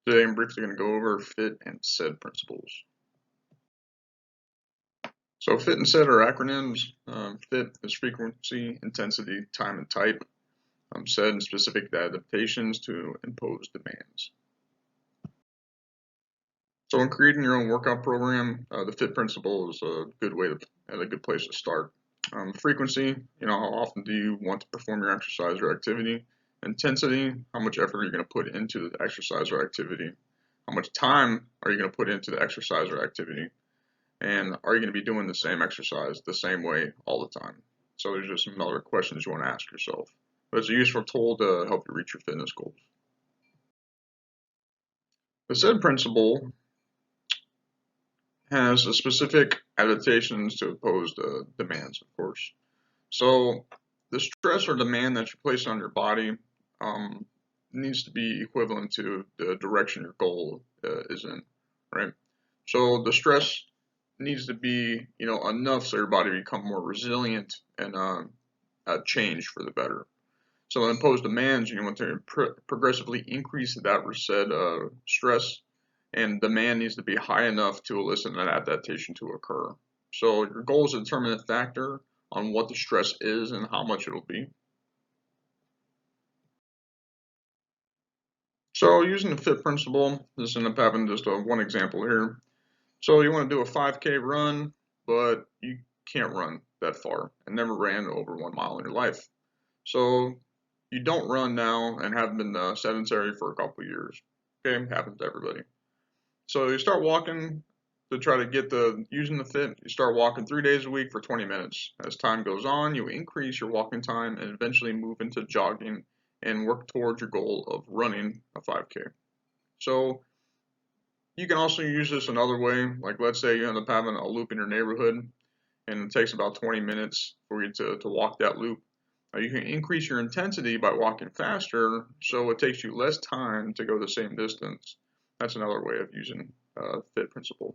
Today I'm briefly going to go over FITT and SAID principles. So FITT and SAID are acronyms. FIT is frequency, intensity, time, and type. SAID is specific adaptations to impose demands. So in creating your own workout program, the FIT principle is a good way and a good place to start. Frequency, how often do you want to perform your exercise or activity? Intensity, how much effort are you going to put into the exercise or activity? How much time are you going to put into the exercise or activity? And are you going to be doing the same exercise the same way all the time? So there's just some other questions you want to ask yourself. But it's a useful tool to help you reach your fitness goals. The SAID principle has a specific adaptations to oppose the demands, of course. So the stress or demand that you place on your body needs to be equivalent to the direction your goal is in, right? So the stress needs to be, enough so your body become more resilient and change for the better. So imposed demands, you want to progressively increase that said stress, and demand needs to be high enough to elicit an adaptation to occur. So your goal is a determinant factor on what the stress is and how much it'll be. So using the FITT principle, this is end up having just one example here. So you want to do a 5K run, but you can't run that far and never ran over 1 mile in your life. So you don't run now and haven't been sedentary for a couple of years. Okay, happens to everybody. So you start walking to try to get using the FITT. You start walking 3 days a week for 20 minutes. As time goes on, you increase your walking time and eventually move into jogging and work towards your goal of running a 5K. So you can also use this another way. Like let's say you end up having a loop in your neighborhood and it takes about 20 minutes for you to walk that loop. You can increase your intensity by walking faster, so it takes you less time to go the same distance. That's another way of using FITT principle.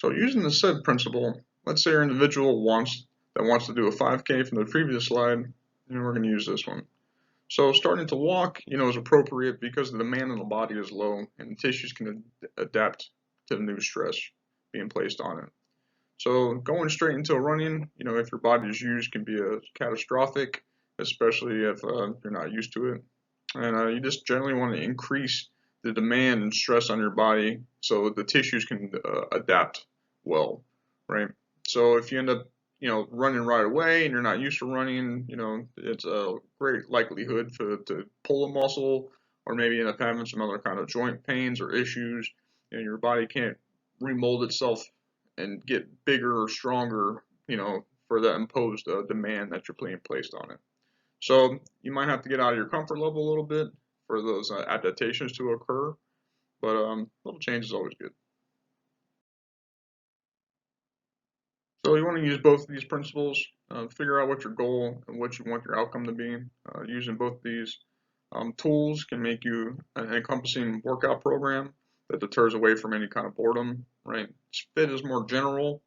So using the SAID principle, let's say your individual wants to do a 5K from the previous slide, and we're going to use this one. So starting to walk, is appropriate because the demand on the body is low and the tissues can adapt to the new stress being placed on it. So going straight into running, if your body is used, can be catastrophic, especially if you're not used to it. And you just generally want to increase the demand and stress on your body so the tissues can adapt well, right? So if you end up, running right away and you're not used to running, it's a great likelihood to pull a muscle or maybe end up having some other kind of joint pains or issues, and your body can't remold itself and get bigger or stronger, for that imposed demand that you're being placed on it. So you might have to get out of your comfort level a little bit for those adaptations to occur, but little change is always good. So you want to use both of these principles, figure out what your goal and what you want your outcome to be. Using both these tools can make you an encompassing workout program that deters away from any kind of boredom, right? FITT is more general,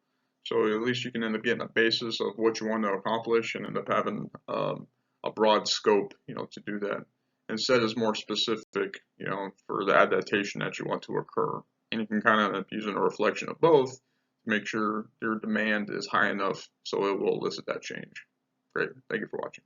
so at least you can end up getting a basis of what you want to accomplish and end up having a broad scope, to do that. And SAID is more specific, for the adaptation that you want to occur. And you can kind of use a reflection of both to make sure your demand is high enough so it will elicit that change. Great. Thank you for watching.